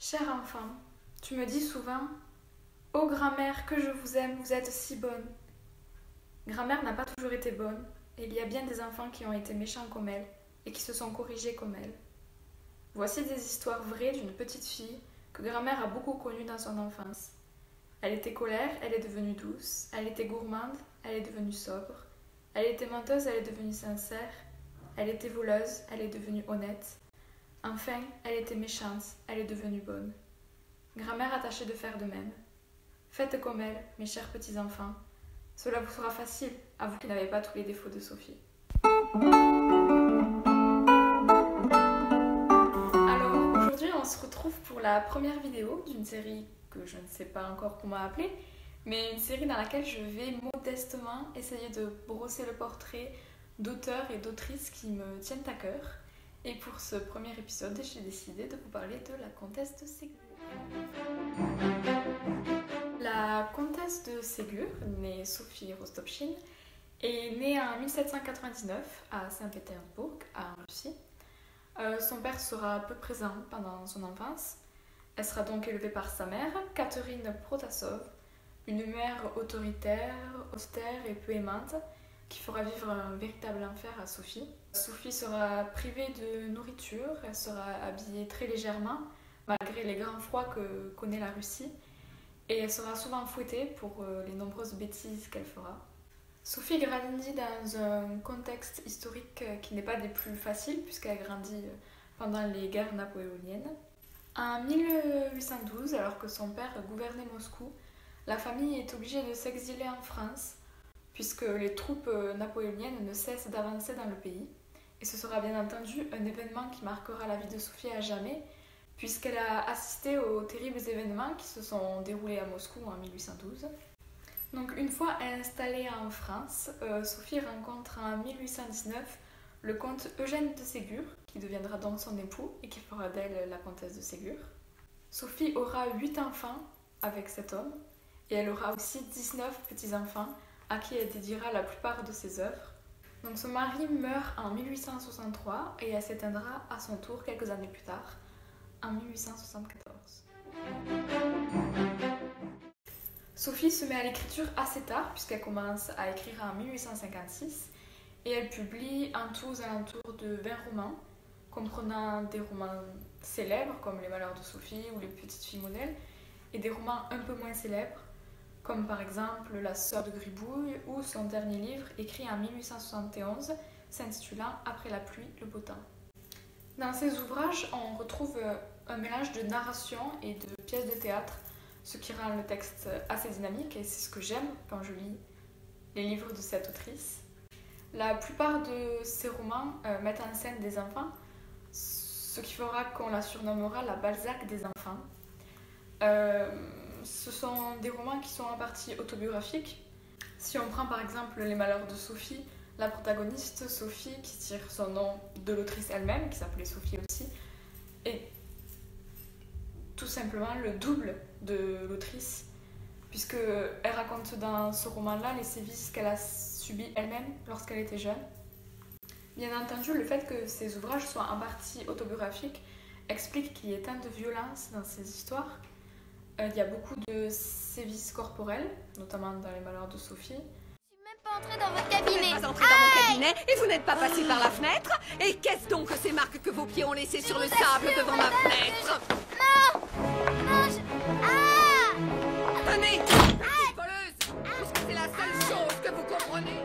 Cher enfant, tu me dis souvent « Ô grand-mère, que je vous aime, vous êtes si bonne !» Grand-mère n'a pas toujours été bonne, et il y a bien des enfants qui ont été méchants comme elle, et qui se sont corrigés comme elle. Voici des histoires vraies d'une petite fille que grand-mère a beaucoup connue dans son enfance. Elle était colère, elle est devenue douce, elle était gourmande, elle est devenue sobre, elle était menteuse, elle est devenue sincère, elle était voleuse, elle est devenue honnête. Enfin, elle était méchante, elle est devenue bonne. Grand-mère a tâché de faire de même. Faites comme elle, mes chers petits-enfants. Cela vous sera facile, à vous qui n'avez pas tous les défauts de Sophie. Alors, aujourd'hui, on se retrouve pour la première vidéo d'une série que je ne sais pas encore comment appeler, mais une série dans laquelle je vais modestement essayer de brosser le portrait d'auteurs et d'autrices qui me tiennent à cœur. Et pour ce premier épisode, j'ai décidé de vous parler de la comtesse de Ségur. La comtesse de Ségur, née Sophie Rostopchine, est née en 1799 à Saint-Pétersbourg, en Russie. Son père sera peu présent pendant son enfance. Elle sera donc élevée par sa mère, Catherine Protasov, une mère autoritaire, austère et peu aimante, qui fera vivre un véritable enfer à Sophie. Sophie sera privée de nourriture, elle sera habillée très légèrement, malgré les grands froids que connaît la Russie, et elle sera souvent fouettée pour les nombreuses bêtises qu'elle fera. Sophie grandit dans un contexte historique qui n'est pas des plus faciles, puisqu'elle grandit pendant les guerres napoléoniennes. En 1812, alors que son père gouvernait Moscou, la famille est obligée de s'exiler en France, puisque les troupes napoléoniennes ne cessent d'avancer dans le pays. Et ce sera bien entendu un événement qui marquera la vie de Sophie à jamais, puisqu'elle a assisté aux terribles événements qui se sont déroulés à Moscou en 1812. Donc une fois installée en France, Sophie rencontre en 1819 le comte Eugène de Ségur, qui deviendra donc son époux et qui fera d'elle la comtesse de Ségur. Sophie aura 8 enfants avec cet homme, et elle aura aussi 19 petits-enfants à qui elle dédiera la plupart de ses œuvres. Donc son mari meurt en 1863 et elle s'éteindra à son tour quelques années plus tard, en 1874. Sophie se met à l'écriture assez tard puisqu'elle commence à écrire en 1856 et elle publie en tout aux alentours de 20 romans, comprenant des romans célèbres comme Les Malheurs de Sophie ou Les Petites Filles modèles et des romans un peu moins célèbres comme par exemple La Sœur de Gribouille ou son dernier livre écrit en 1871 s'intitulant Après la pluie, le beau temps. Dans ces ouvrages, on retrouve un mélange de narration et de pièces de théâtre, ce qui rend le texte assez dynamique et c'est ce que j'aime quand je lis les livres de cette autrice. La plupart de ces romans mettent en scène des enfants, ce qui fera qu'on la surnommera la Balzac des enfants. Ce sont des romans qui sont en partie autobiographiques. Si on prend par exemple Les Malheurs de Sophie, la protagoniste, Sophie, qui tire son nom de l'autrice elle-même, qui s'appelait Sophie aussi, est tout simplement le double de l'autrice, puisqu'elle raconte dans ce roman-là les sévices qu'elle a subis elle-même lorsqu'elle était jeune. Bien entendu, le fait que ces ouvrages soient en partie autobiographiques explique qu'il y ait tant de violence dans ces histoires. Il y a beaucoup de sévices corporels, notamment dans Les Malheurs de Sophie. Je suis même pas entrée dans votre cabinet. Vous n'êtes pas entrée dans mon cabinet et vous n'êtes pas passé par la fenêtre. Et qu'est-ce donc que ces marques que vos pieds ont laissées sur le sable devant ma fenêtre? Non, Ah Tenez, petite voleuse, puisque c'est la seule chose que vous comprenez.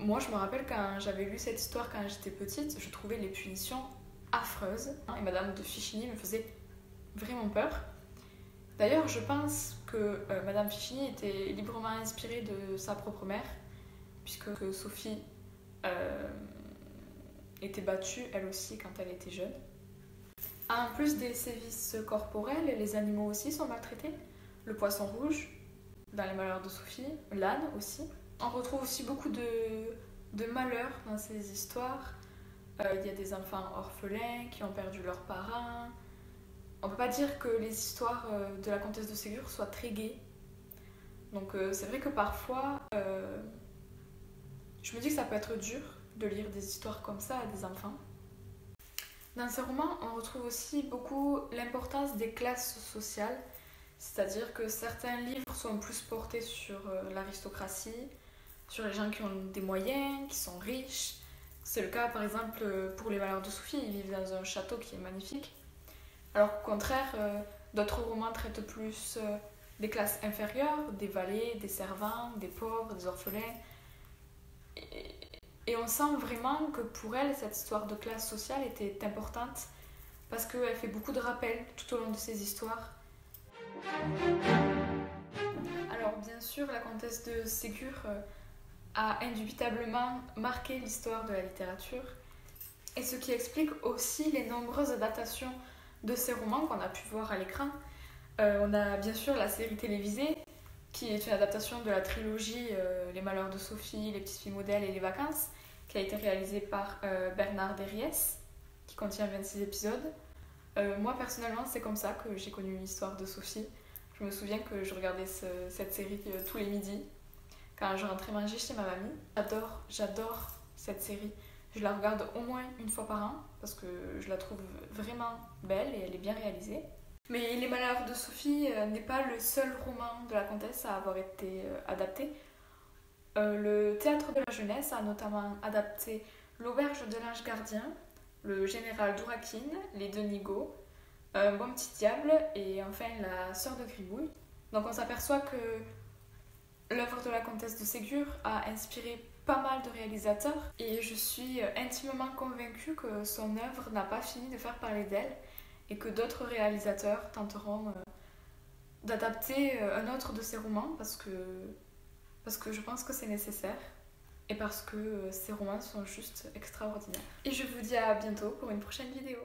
Moi, je me rappelle quand j'avais lu cette histoire quand j'étais petite, je trouvais les punitions affreuses. Et Madame de Fichigny me faisait vraiment peur. D'ailleurs, je pense que Madame Fichigny était librement inspirée de sa propre mère, puisque Sophie était battue, elle aussi, quand elle était jeune. En plus des sévices corporels, les animaux aussi sont maltraités. Le poisson rouge, dans Les Malheurs de Sophie, l'âne aussi. On retrouve aussi beaucoup de malheurs dans ces histoires. Il y a des enfants orphelins qui ont perdu leurs parents. On ne peut pas dire que les histoires de la comtesse de Ségur soient très gaies. Donc c'est vrai que parfois, je me dis que ça peut être dur de lire des histoires comme ça à des enfants. Dans ce roman, on retrouve aussi beaucoup l'importance des classes sociales, c'est-à-dire que certains livres sont plus portés sur l'aristocratie, sur les gens qui ont des moyens, qui sont riches. C'est le cas par exemple pour les Malheurs de Sophie, ils vivent dans un château qui est magnifique. Alors qu'au contraire, d'autres romans traitent plus des classes inférieures, des valets, des servants, des pauvres, des orphelins. Et on sent vraiment que pour elle, cette histoire de classe sociale était importante parce qu'elle fait beaucoup de rappels tout au long de ses histoires. Alors bien sûr, la comtesse de Ségur a indubitablement marqué l'histoire de la littérature, et ce qui explique aussi les nombreuses adaptations de ces romans qu'on a pu voir à l'écran. On a bien sûr la série télévisée, qui est une adaptation de la trilogie Les Malheurs de Sophie, Les Petites Filles Modèles et Les Vacances, qui a été réalisée par Bernard Derriès, qui contient 26 épisodes. Moi personnellement, c'est comme ça que j'ai connu l'histoire de Sophie. Je me souviens que je regardais cette série tous les midis, quand je rentrais manger chez ma mamie. J'adore cette série. Je la regarde au moins une fois par an, parce que je la trouve vraiment belle et elle est bien réalisée. Mais Les Malheurs de Sophie n'est pas le seul roman de la comtesse à avoir été adapté. Le Théâtre de la Jeunesse a notamment adapté L'Auberge de l'Ange Gardien, Le Général d'Ourakine, Les Deux Nigauds, Un Bon Petit Diable et enfin La Sœur de Gribouille. Donc on s'aperçoit que l'œuvre de la comtesse de Ségur a inspiré pas mal de réalisateurs et je suis intimement convaincue que son œuvre n'a pas fini de faire parler d'elle et que d'autres réalisateurs tenteront d'adapter un autre de ses romans parce que je pense que c'est nécessaire et parce que ces romans sont juste extraordinaires. Et je vous dis à bientôt pour une prochaine vidéo.